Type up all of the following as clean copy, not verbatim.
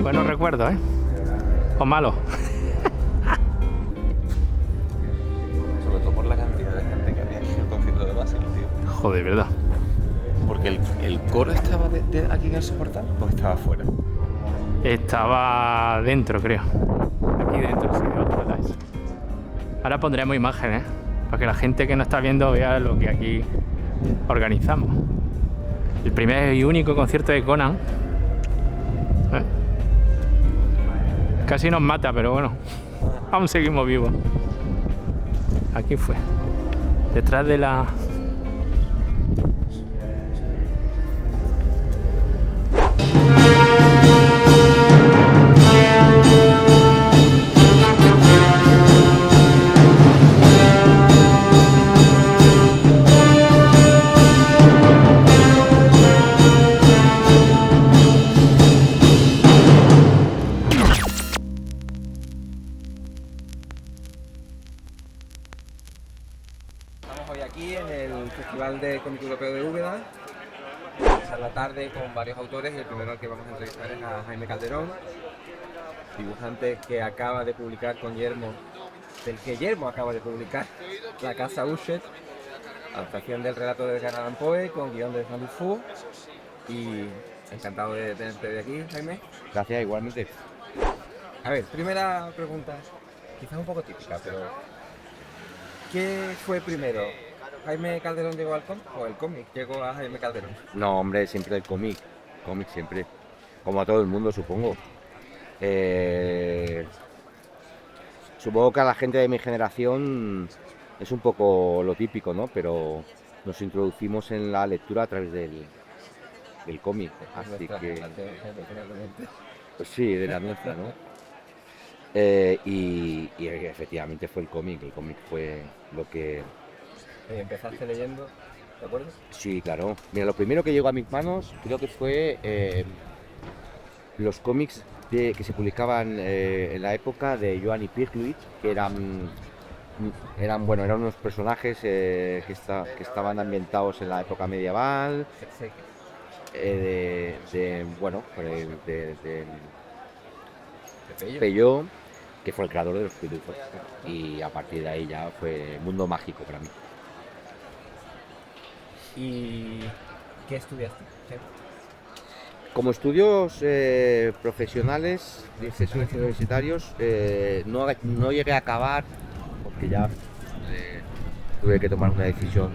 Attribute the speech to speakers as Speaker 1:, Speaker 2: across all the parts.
Speaker 1: Buenos recuerdos, ¿eh? O malos.
Speaker 2: Sobre todo por la cantidad de gente que había en el concierto de Basil, tío.
Speaker 1: Joder, ¿verdad?
Speaker 2: Porque el coro estaba aquí en el soportal o estaba afuera.
Speaker 1: Estaba dentro, creo. Aquí dentro, sí, otra vez. Ahora pondremos imágenes, para que la gente que nos está viendo vea lo que aquí organizamos. El primer y único concierto de Conan. ¿Eh? Casi nos mata, pero bueno, aún seguimos vivos. Aquí fue. Detrás de la...
Speaker 3: Estamos hoy aquí en el Festival de Cómic Europeo de Úbeda. Vamos a pasar la tarde con varios autores y el primero al que vamos a entrevistar es a Jaime Calderón, dibujante que acaba de publicar con Yermo, del que Yermo acaba de publicar La Casa Usher, adaptación del relato de Edgar Allan Poe con guión de Jean Dufour. Y encantado de tenerte de aquí, Jaime.
Speaker 2: Gracias, igualmente.
Speaker 3: A ver, primera pregunta, quizás un poco típica, pero ¿qué fue primero? ¿Jaime Calderón llegó al cómic o el cómic llegó a Jaime Calderón?
Speaker 2: No, hombre, siempre el cómic. Cómic siempre. Como a todo el mundo, supongo. Supongo que a la gente de mi generación es un poco lo típico, ¿no? Pero nos introducimos en la lectura a través del cómic. Así que, pues sí, de la nuestra, ¿no? Y efectivamente fue el cómic. El cómic fue lo que...
Speaker 3: Empezaste leyendo, ¿de acuerdo?
Speaker 2: Sí, claro. Mira, lo primero que llegó a mis manos creo que fue los cómics que se publicaban en la época de Johan y Pirkluit, que eran unos personajes que estaban ambientados en la época medieval, de Peyo, que fue el creador de los pitufos. Y a partir de ahí ya fue mundo mágico para mí.
Speaker 3: ¿Y qué estudiaste?
Speaker 2: Como estudios profesionales, estudios universitarios, no llegué a acabar porque ya tuve que tomar una decisión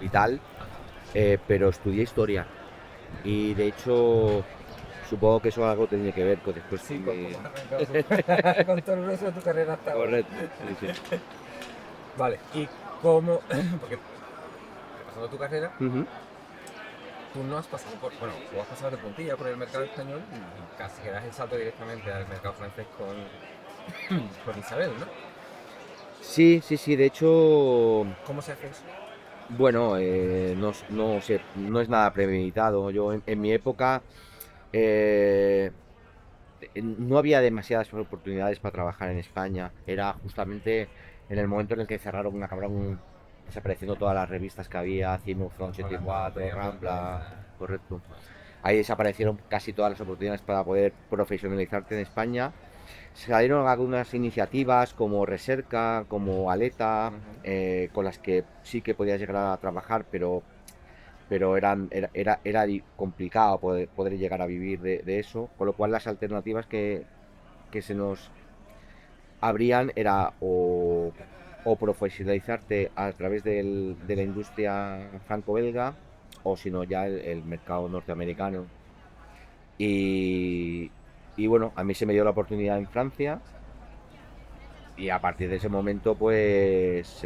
Speaker 2: vital, pero estudié historia y de hecho supongo que eso algo tenía que ver con después.
Speaker 3: Sí, con todo el resto de tu carrera hasta ahora.
Speaker 2: Correcto. Sí, sí.
Speaker 3: Vale, ¿y cómo? Porque repasando tu carrera, tú no has pasado por, bueno, tú has pasado de puntilla por el mercado español y casi que das el salto directamente al mercado francés con Isabel, ¿no?
Speaker 2: Sí, de hecho,
Speaker 3: ¿Cómo se hace eso?
Speaker 2: bueno, no sé, no es nada premeditado. Yo en mi época no había demasiadas oportunidades para trabajar en España. Era justamente en el momento en el que acabaron desapareciendo todas las revistas que había, Cine, Front 74, Rampla, correcto. Ahí desaparecieron casi todas las oportunidades para poder profesionalizarte en España. Salieron algunas iniciativas como Recerca, como Aleta, con las que sí que podías llegar a trabajar, pero era complicado poder llegar a vivir de eso, con lo cual las alternativas que se nos abrían era o profesionalizarte a través de la industria franco-belga o si no ya el mercado norteamericano. Y, y bueno, a mí se me dio la oportunidad en Francia y a partir de ese momento pues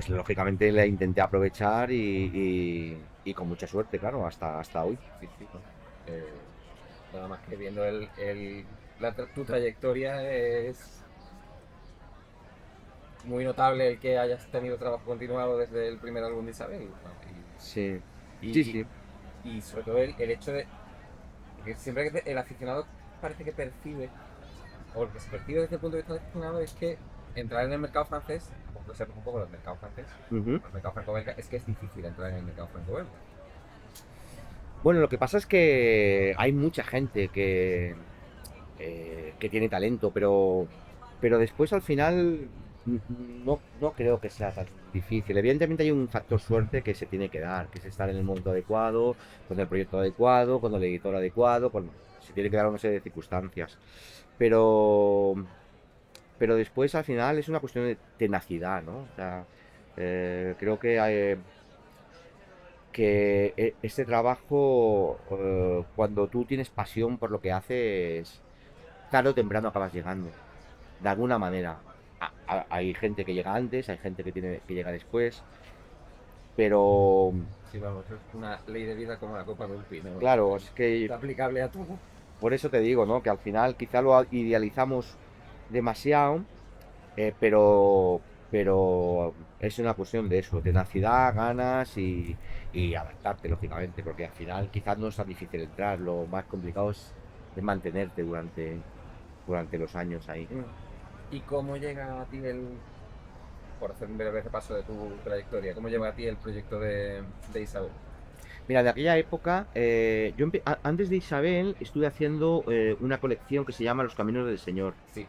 Speaker 2: lógicamente la intenté aprovechar y con mucha suerte, claro, hasta hoy.
Speaker 3: Sí, sí, ¿no? Eh, Nada más que viendo tu trayectoria es muy notable el que hayas tenido trabajo continuado desde el primer álbum de Isabel. ¿No?
Speaker 2: Sí,
Speaker 3: Y,
Speaker 2: sí,
Speaker 3: y-
Speaker 2: sí.
Speaker 3: y sobre todo el hecho de que siempre que el aficionado parece que percibe, o lo que se percibe desde el punto de vista del aficionado es que entrar en el mercado francés, lo sepas un poco del mercado francés,
Speaker 2: Ujú.
Speaker 3: el mercado franco-belga, es que es difícil entrar en el mercado franco-belga.
Speaker 2: Bueno, lo que pasa es que hay mucha gente que tiene talento, pero después al final no creo que sea tan difícil. Evidentemente hay un factor suerte que se tiene que dar, que es estar en el momento adecuado, con el proyecto adecuado, con el editor adecuado, se tiene que dar una serie de circunstancias. Pero, pero después al final es una cuestión de tenacidad, ¿no? O sea, creo que este trabajo, cuando tú tienes pasión por lo que haces, tarde o temprano acabas llegando, de alguna manera. Hay gente que llega antes, hay gente que llega después, pero
Speaker 3: Sí, vamos, es una ley de vida como la copa de un pino.
Speaker 2: claro, es que
Speaker 3: Está aplicable a todo.
Speaker 2: por eso te digo, ¿no? Que al final quizá lo idealizamos demasiado, pero es una cuestión de eso, tenacidad, ganas y adaptarte, lógicamente, porque al final quizás no es tan difícil entrar, lo más complicado es mantenerte durante los años ahí.
Speaker 3: ¿Y cómo llega a ti por hacer un breve repaso de tu trayectoria, cómo llega a ti el proyecto de Isabel?
Speaker 2: Mira, de aquella época, antes de Isabel estuve haciendo una colección que se llama Los Caminos del Señor,
Speaker 3: Sí.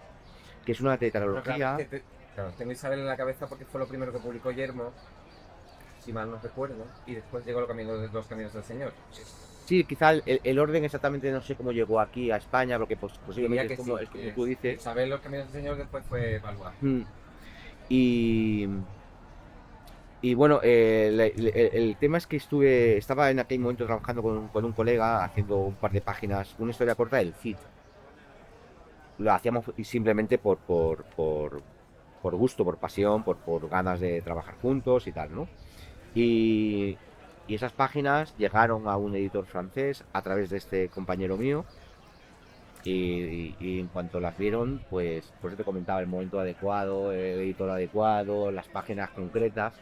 Speaker 2: que es una
Speaker 3: Pero claro,
Speaker 2: tetralogía.
Speaker 3: claro, tengo Isabel en la cabeza porque fue lo primero que publicó Yermo, si mal no recuerdo, y después llegó los caminos del Señor.
Speaker 2: Sí, quizá el orden exactamente no sé cómo llegó aquí a España, porque
Speaker 3: Diría
Speaker 2: posiblemente
Speaker 3: que sí,
Speaker 2: es como
Speaker 3: que
Speaker 2: tú dices.
Speaker 3: Isabel, los caminos del Señor después fue Valois.
Speaker 2: Mm. Y, y bueno, el tema es que estaba en aquel momento trabajando con un colega haciendo un par de páginas, una historia corta del Cid. Lo hacíamos simplemente por gusto, por pasión, por ganas de trabajar juntos y tal, ¿no? Y, y esas páginas llegaron a un editor francés a través de este compañero mío y en cuanto las vieron, pues por eso te comentaba el momento adecuado, el editor adecuado, las páginas concretas.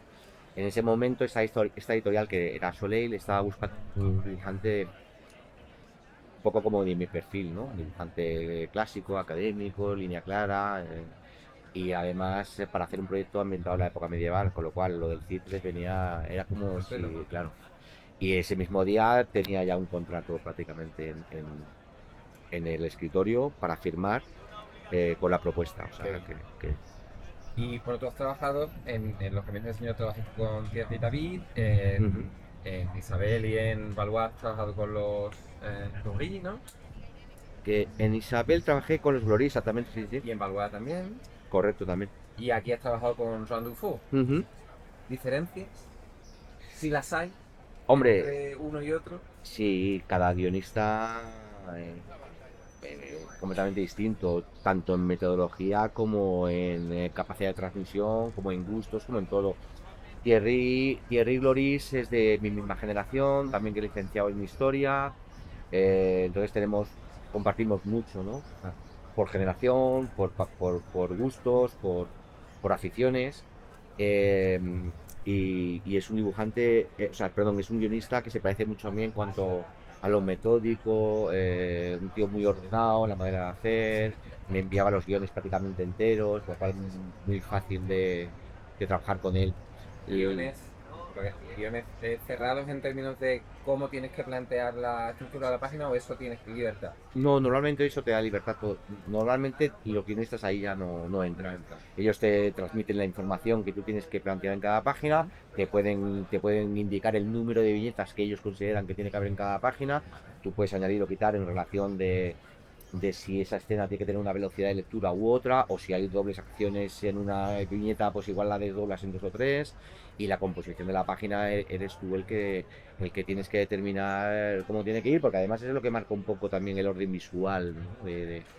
Speaker 2: En ese momento esta editorial que era Soleil estaba buscando un dibujante un poco como de mi perfil, ¿no? Un dibujante clásico, académico, línea clara, y además para hacer un proyecto ambientado en la época medieval, con lo cual lo del Cid les venía, era como si, claro. Y ese mismo día tenía ya un contrato prácticamente en el escritorio para firmar con la propuesta. O sea, que-
Speaker 3: Y bueno, tú has trabajado en los caminos del Señor, trabajaste con Thierry David,
Speaker 2: Ujú.
Speaker 3: en Isabel y en Valois has trabajado con los Nourri, ¿no?
Speaker 2: Que en Isabel trabajé con los Glorisa también, sí, sí,
Speaker 3: Y en Valois también.
Speaker 2: correcto también.
Speaker 3: Y aquí has trabajado con Joan Dufault.
Speaker 2: Ujú.
Speaker 3: ¿Diferencias? Si las hay
Speaker 2: Hombre,
Speaker 3: entre uno y otro.
Speaker 2: sí, cada guionista completamente distinto, tanto en metodología como en capacidad de transmisión, como en gustos, como en todo. Thierry Loris es de mi misma generación, también que es licenciado en historia, entonces compartimos mucho, ¿no? Por generación, por gustos, por aficiones. eh, y es un dibujante, o sea, perdón, es un guionista que se parece mucho a mí en cuanto a lo metódico, un tío muy ordenado, la manera de hacer, me enviaba los guiones prácticamente enteros, por lo cual muy fácil de trabajar con él. Y-
Speaker 3: Guiones, guiones cerrados en términos de cómo tienes que plantear la estructura de la página o eso tienes libertad.
Speaker 2: No, normalmente eso te da libertad. Normalmente los guionistas ahí ya no entran. Ellos te transmiten la información que tú tienes que plantear en cada página, te pueden indicar el número de viñetas que ellos consideran que tiene que haber en cada página, tú puedes añadir o quitar en relación de si esa escena tiene que tener una velocidad de lectura u otra, o si hay dobles acciones en una viñeta, pues igual la desdoblas en 2 o 3, y la composición de la página eres tú el que tienes que determinar cómo tiene que ir, porque además es lo que marca un poco también el orden visual, ¿no?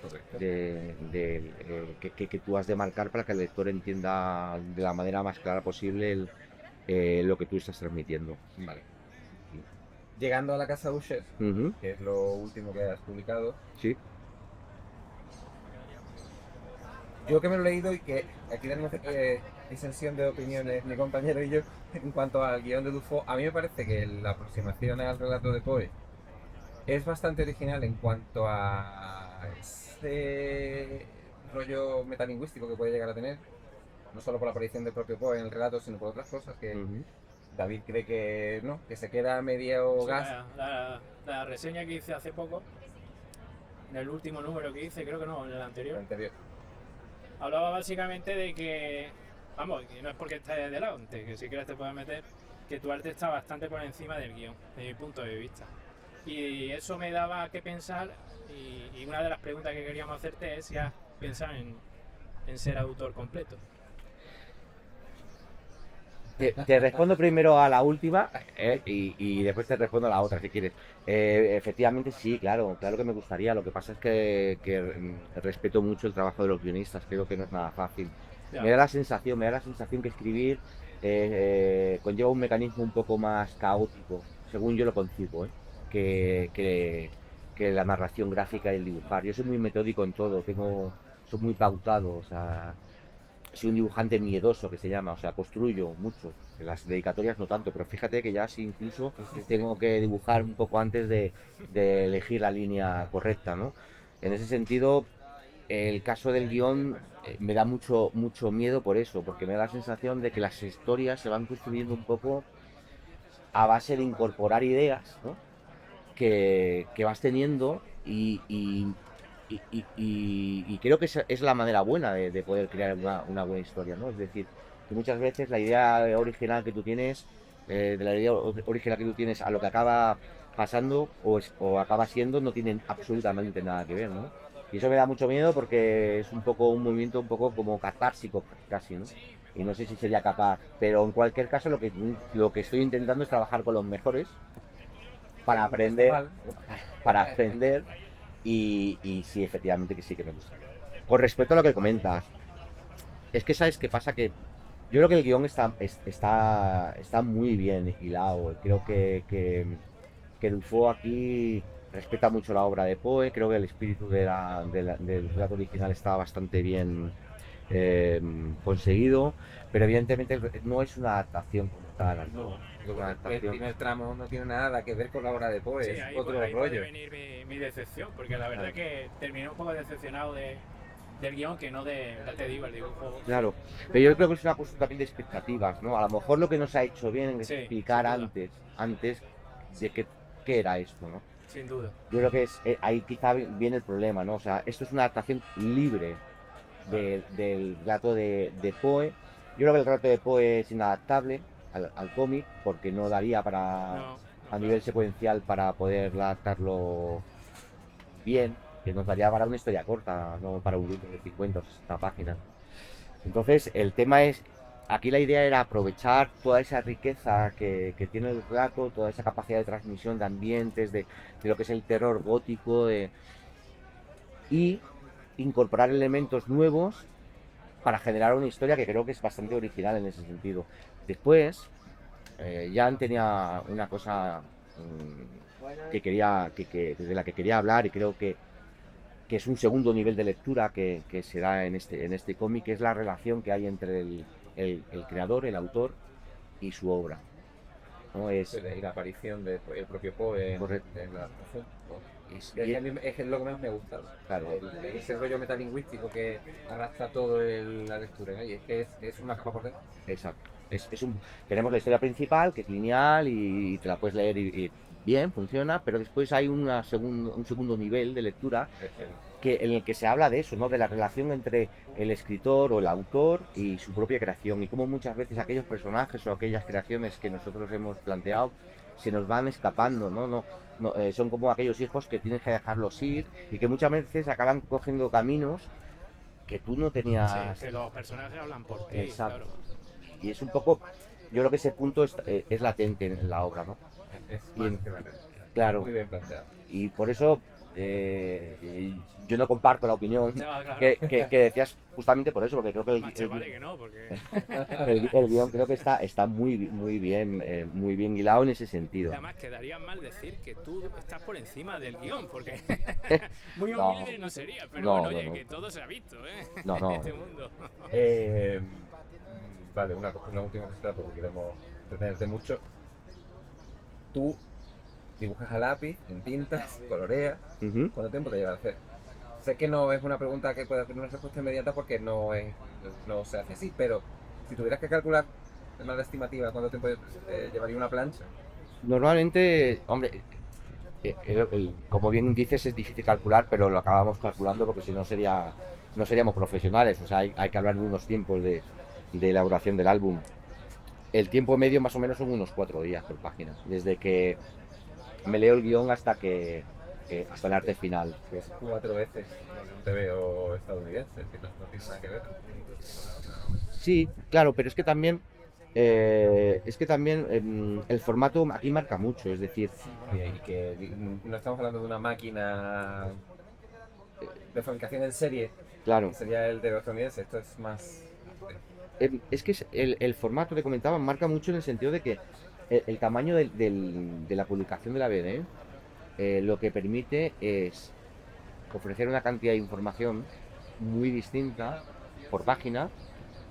Speaker 3: Correcto.
Speaker 2: Que tú has de marcar para que el lector entienda de la manera más clara posible lo que tú estás transmitiendo.
Speaker 3: Vale. Llegando a la casa Usher,
Speaker 2: Ujú,
Speaker 3: que es lo último que has publicado,
Speaker 2: sí.
Speaker 3: yo que me lo he leído y que aquí tenemos disensión de opiniones, mi compañero y yo, en cuanto al guión de Dufour, a mí me parece que la aproximación al relato de Poe es bastante original en cuanto a ese rollo metalingüístico que puede llegar a tener, no solo por la aparición del propio Poe en el relato, sino por otras cosas que
Speaker 2: Ujú.
Speaker 3: David cree que no, que se queda medio
Speaker 1: Sí,
Speaker 3: gas.
Speaker 1: la reseña que hice hace poco, en el último número que hice, creo que no, en el anterior,
Speaker 3: Anterior.
Speaker 1: hablaba básicamente de que, vamos, que no es porque estés delante, que si quieres te puedes meter, que tu arte está bastante por encima del guión, desde mi punto de vista. Y eso me daba que pensar, y una de las preguntas que queríamos hacerte es si has pensado en ser autor completo.
Speaker 2: Te respondo primero a la última y después te respondo a la otra si quieres. Efectivamente sí, claro que me gustaría. Lo que pasa es que respeto mucho el trabajo de los guionistas, creo que no es nada fácil.
Speaker 1: Ya.
Speaker 2: Me da la sensación que escribir conlleva un mecanismo un poco más caótico, según yo lo concibo, que la narración gráfica y el dibujar. Yo soy muy metódico en todo, soy muy pautado, o sea, soy un dibujante miedoso que se llama, o sea, construyo mucho. En las dedicatorias no tanto, pero fíjate que ya sí incluso tengo que dibujar un poco antes de elegir la línea correcta, ¿no? En ese sentido, el caso del guión me da mucho miedo por eso, porque me da la sensación de que las historias se van construyendo un poco a base de incorporar ideas, ¿no? Que vas teniendo y creo que esa es la manera buena de poder crear una buena historia, ¿no? Es decir, que muchas veces la idea original que tú tienes, de la idea original que tú tienes a lo que acaba pasando o acaba siendo, no tienen absolutamente nada que ver, ¿no? Y eso me da mucho miedo porque es un poco un movimiento un poco como catársico casi, ¿no? Y no sé si sería capaz, pero en cualquier caso lo que estoy intentando es trabajar con los mejores para aprender,
Speaker 3: Mal.
Speaker 2: para aprender y sí, efectivamente que sí que me gusta. Con respecto a lo que comentas, es que sabes qué pasa que yo creo que el guión está muy bien hilado. Creo que Dufour aquí respeta mucho la obra de Poe. Creo que el espíritu del relato original está bastante bien eh, conseguido, pero evidentemente no es una adaptación como tal, ¿no? Es una
Speaker 3: El
Speaker 2: adaptación.
Speaker 3: primer tramo no tiene nada que ver con la obra de Poe,
Speaker 1: Sí,
Speaker 3: es
Speaker 1: ahí,
Speaker 3: otro
Speaker 1: ahí puede
Speaker 3: rollo.
Speaker 1: venir mi decepción, porque la verdad es que terminé un poco decepcionado del guión que no ya te digo, el dibujo.
Speaker 2: Claro, pero yo creo que es una cuestión también de expectativas, ¿no? A lo mejor lo que nos ha hecho bien es
Speaker 1: Sí,
Speaker 2: explicar
Speaker 1: sin duda,
Speaker 2: antes de qué era esto, ¿no?
Speaker 1: sin duda.
Speaker 2: Yo creo que ahí quizá viene el problema, ¿no? O sea, esto es una adaptación libre del relato de Poe. Yo creo que el relato de Poe es inadaptable al cómic porque no daría
Speaker 1: No,
Speaker 2: a
Speaker 1: claro.
Speaker 2: nivel secuencial para poder adaptarlo bien, que nos daría para una historia corta, no para un libro de 50 o 60 páginas. Entonces, el tema es, aquí la idea era aprovechar toda esa riqueza que tiene el relato, toda esa capacidad de transmisión de ambientes, de lo que es el terror gótico, y incorporar elementos nuevos para generar una historia que creo que es bastante original en ese sentido. Después, Jan tenía una cosa de la que quería hablar y creo que es un segundo nivel de lectura que se da en este cómic, que es la relación que hay entre el creador, el autor y su obra, ¿no?
Speaker 3: Y la aparición del propio Poe
Speaker 2: Correcto.
Speaker 3: en la adaptación.
Speaker 2: Es,
Speaker 3: Es, que a mí es lo que más me ha gustado.
Speaker 2: claro,
Speaker 3: Ese rollo metalingüístico que arrastra todo la lectura, ¿no? Y es que es una capa por dentro.
Speaker 2: exacto. Tenemos la historia principal, que es lineal y te la puedes leer y bien, funciona, pero después hay un segundo nivel de lectura en el que se habla de eso, ¿no? De la relación entre el escritor o el autor y su propia creación y cómo muchas veces aquellos personajes o aquellas creaciones que nosotros hemos planteado se nos van escapando, ¿no? Son como aquellos hijos que tienes que dejarlos ir y que muchas veces acaban cogiendo caminos que tú no tenías.
Speaker 1: Sí, que los personajes hablan por ti,
Speaker 2: Exacto.
Speaker 1: claro.
Speaker 2: Y es un poco, yo creo que ese punto es latente en la obra, ¿no?
Speaker 3: Es
Speaker 2: Y
Speaker 3: más
Speaker 2: en-
Speaker 3: que vale.
Speaker 2: claro,
Speaker 3: Muy bien planteado.
Speaker 2: y por eso yo no comparto la opinión
Speaker 1: No, claro.
Speaker 2: que decías justamente por eso, porque creo que
Speaker 1: Más te vale que no, porque
Speaker 2: el guión creo que está muy bien hilado en ese sentido.
Speaker 1: además quedaría mal decir que tú estás por encima del guión, porque muy
Speaker 2: No.
Speaker 1: humilde no sería, pero
Speaker 2: No,
Speaker 1: bueno,
Speaker 2: no,
Speaker 1: oye,
Speaker 2: no.
Speaker 1: que todo se ha visto, ¿eh?
Speaker 2: No, no.
Speaker 1: En este mundo.
Speaker 3: Vale, una última cosita porque queremos entretenerte mucho. Tú dibujas a lápiz, en tintas, coloreas.
Speaker 2: Ujú.
Speaker 3: ¿Cuánto tiempo te lleva a hacer? Sé que no es una pregunta que pueda tener una respuesta inmediata porque no se hace así, pero si tuvieras que calcular de manera estimativa cuánto tiempo llevaría una plancha.
Speaker 2: Normalmente, hombre, como bien dices, es difícil calcular, pero lo acabamos calculando porque si no no seríamos profesionales. O sea, hay que hablar de unos tiempos de elaboración del álbum. El tiempo medio más o menos son unos 4 días por página, desde que me leo el guión hasta el arte final.
Speaker 3: Que es 4 veces un TVO estadounidense, que no tiene nada que ver.
Speaker 2: Sí, claro, pero es que también el formato aquí marca mucho, es decir,
Speaker 3: Y que no estamos hablando de una máquina de fabricación en serie,
Speaker 2: claro,
Speaker 3: que sería el TVO estadounidense, esto es más...
Speaker 2: es que el formato, te comentaba, marca mucho en el sentido de que el tamaño de la publicación de la BD lo que permite es ofrecer una cantidad de información muy distinta por página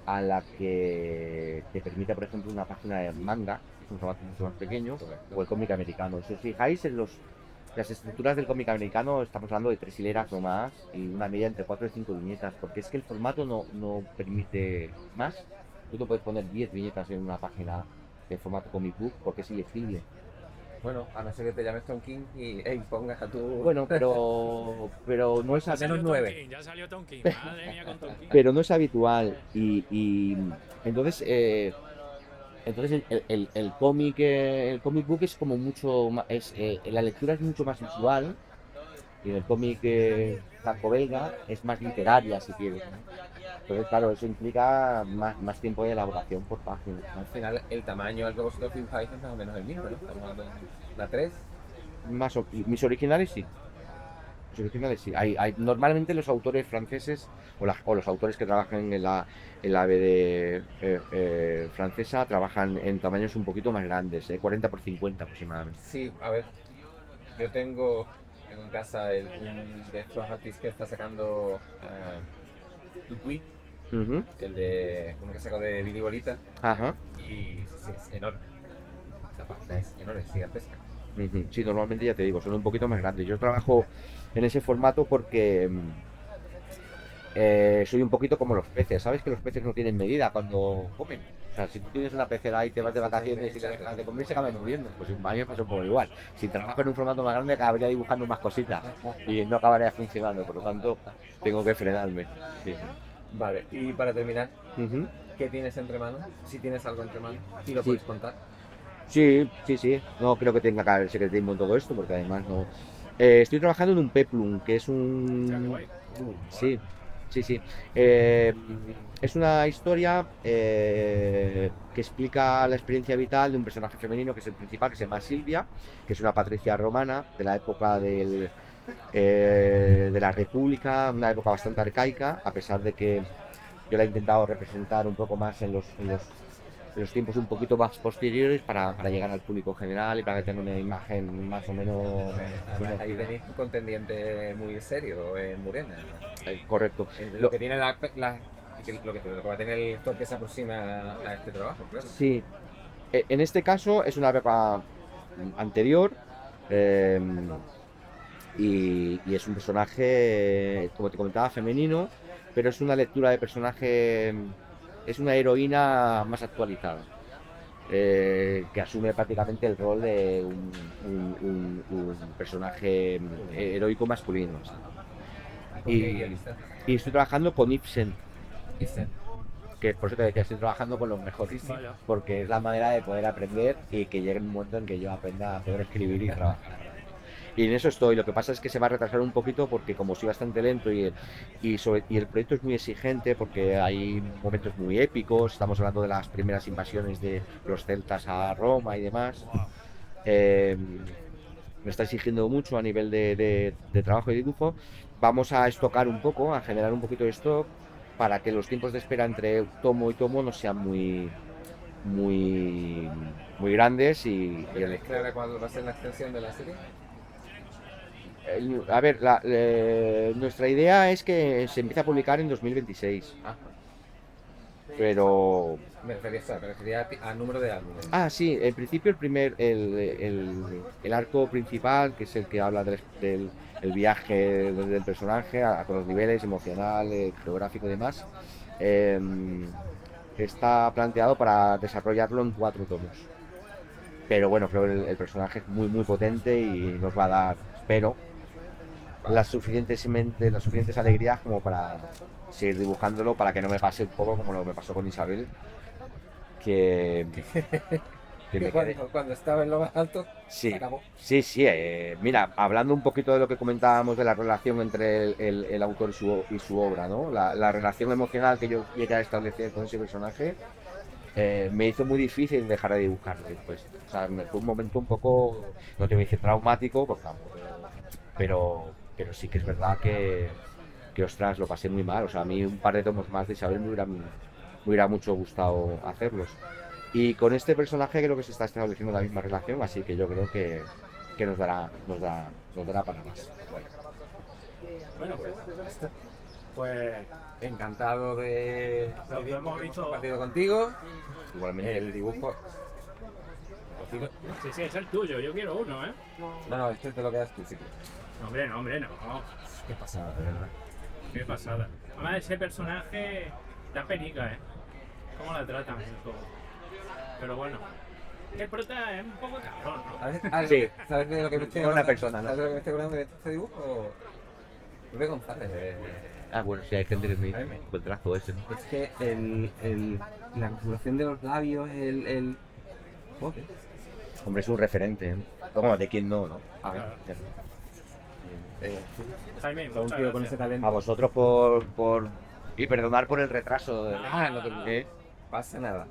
Speaker 2: a la que te permite, por ejemplo, una página de manga, que es un formato mucho más pequeño, o el cómic americano. Si os fijáis en las estructuras del cómic americano, estamos hablando de 3 hileras o más y una media entre 4 y 5 viñetas, porque es que el formato no permite más. Tú no puedes poner 10 viñetas en una página de formato comic book porque es ilegible.
Speaker 3: Bueno, a no ser que te llames Tom King y pongas a tu...
Speaker 2: Bueno, pero no es
Speaker 3: Al menos 9.
Speaker 1: Ya salió Tom King, madre mía con Tom King.
Speaker 2: pero no es habitual y entonces el comic book es como mucho más, la lectura es mucho más visual y el cómic franco-belga es más literaria, si quieres, ¿no? Entonces, claro, eso implica más tiempo de elaboración por página.
Speaker 3: Al final, el tamaño al que vosotros dibujáis es más o menos el mismo, ¿no? Estamos hablando de la 3.
Speaker 2: Mis originales sí. Los originales sí. Normalmente los autores franceses o los autores que trabajan en la BD francesa trabajan en tamaños un poquito más grandes, 40 por 50 aproximadamente.
Speaker 3: Sí, a ver, yo tengo en casa un de estos artistas que está sacando Dupuy,
Speaker 2: Ujú.
Speaker 3: el de uno que sacó de Billy Bolita,
Speaker 2: Ajá.
Speaker 3: y sí, es enorme. La página es enorme, es gigantesca.
Speaker 2: Ujú. Sí, normalmente ya te digo, son un poquito más grandes. Yo trabajo en ese formato porque soy un poquito como los peces. ¿Sabes que los peces no tienen medida cuando comen? O sea, si tú tienes una pecera y te vas de vacaciones y le dejas de comer, se acaban muriendo. Pues a mí me pasa un poco igual. Si trabajo en un formato más grande, acabaría dibujando más cositas y no acabaría funcionando. Por lo tanto, tengo que frenarme. Sí.
Speaker 3: Vale, y para terminar,
Speaker 2: Ujú.
Speaker 3: ¿qué tienes entre manos? Si tienes algo entre manos, y lo
Speaker 2: Sí.
Speaker 3: puedes contar.
Speaker 2: Sí. No creo que tenga que haber secretismo en todo esto, porque además no. Estoy trabajando en un peplum, que es
Speaker 1: O sea, qué
Speaker 2: un.
Speaker 1: guay.
Speaker 2: Sí. Eh, es una historia que explica la experiencia vital de un personaje femenino que es el principal, que se llama Silvia, que es una patricia romana de la época de la República, una época bastante arcaica, a pesar de que yo la he intentado representar un poco más en los tiempos un poquito más posteriores para llegar al público general y para que tenga una imagen más o menos
Speaker 3: Además, ahí tenéis un contendiente muy serio en Murena.
Speaker 2: correcto.
Speaker 3: Lo que tiene lo que va a tener el lector que se aproxima a este trabajo, claro.
Speaker 2: Sí, en este caso es una época anterior eh, y es un personaje, como te comentaba, femenino, pero es una lectura de personaje, es una heroína más actualizada, que asume prácticamente el rol de un personaje heroico masculino.
Speaker 3: ¿Con qué guionista?
Speaker 2: Y estoy trabajando con Ibsen,
Speaker 3: Ibsen.
Speaker 2: que por eso te decía, estoy trabajando con los mejores,
Speaker 1: Vaya.
Speaker 2: porque es la manera de poder aprender y que llegue un momento en que yo aprenda a poder escribir y trabajar. Y en eso estoy. Lo que pasa es que se va a retrasar un poquito porque como soy bastante lento y el proyecto es muy exigente porque hay momentos muy épicos. Estamos hablando de las primeras invasiones de los celtas a Roma y demás. eh, Me está exigiendo mucho a nivel de trabajo y dibujo. Vamos a estocar un poco, a generar un poquito de stock para que los tiempos de espera entre tomo y tomo no sean muy, muy grandes y
Speaker 3: ¿Tenéis clara cuándo va a ser la extensión de la serie?
Speaker 2: a ver, nuestra idea es que se empiece a publicar en 2026,
Speaker 3: Ah,
Speaker 2: pero...
Speaker 3: me refería al número de álbumes.
Speaker 2: Ah, sí, en principio el arco principal, que es el que habla del el viaje del personaje a todos los niveles, emocional, geográfico y demás, eh, está planteado para desarrollarlo en 4 tomos. Pero bueno, creo que el personaje es muy muy potente y nos va a dar, espero, las suficientes alegrías como para seguir dibujándolo, para que no me pase un poco como lo que me pasó con Isabel, que, que me quedé.
Speaker 3: Cuando estaba en lo más alto, se
Speaker 2: Sí,
Speaker 3: acabó.
Speaker 2: sí. Mira, hablando un poquito de lo que comentábamos de la relación entre el autor y su obra, ¿no? La relación emocional que yo llegué a establecer con ese personaje me hizo muy difícil dejar de dibujarlo después. O sea, fue un momento un poco, no te voy a decir traumático, por favor, pero sí que es verdad que, ostras, lo pasé muy mal. O sea, a mí un par de tomos más de Isabel me hubiera mucho gustado hacerlos. Y con este personaje creo que se está estableciendo la misma relación, así que yo creo que nos dará para más.
Speaker 1: Bueno, pues
Speaker 3: Encantado de
Speaker 1: lo que hemos visto.
Speaker 3: compartido contigo.
Speaker 2: Igualmente.
Speaker 3: El dibujo.
Speaker 1: Sí, es el tuyo, yo quiero uno, ¿eh?
Speaker 3: No, este te lo quedas tú, sí.
Speaker 1: No, hombre, no.
Speaker 3: Qué pasada, de verdad.
Speaker 1: Qué pasada. Además, ese personaje da penica, ¿eh? ¿Cómo la tratan? Pero bueno. El prota es un poco cabrón, ¿no?
Speaker 2: Sí.
Speaker 3: ¿Sabes de lo que me estoy
Speaker 2: Una
Speaker 3: hablando?
Speaker 2: persona, ¿no?
Speaker 3: ¿Sabes de lo que me estoy hablando de este dibujo? Rubén González.
Speaker 2: Ah, bueno, sí, hay gente que me dice el trazo ese, ¿no?
Speaker 3: Es que la configuración de los labios, Joder.
Speaker 2: Hombre, es un referente, ¿eh? Bueno, de quién no, ¿no?
Speaker 1: Claro. Jaime,
Speaker 3: Para un
Speaker 1: muchas
Speaker 3: tío con
Speaker 1: gracias.
Speaker 3: ese talento.
Speaker 2: A vosotros por... Y perdonar por el retraso.
Speaker 3: No pasa nada.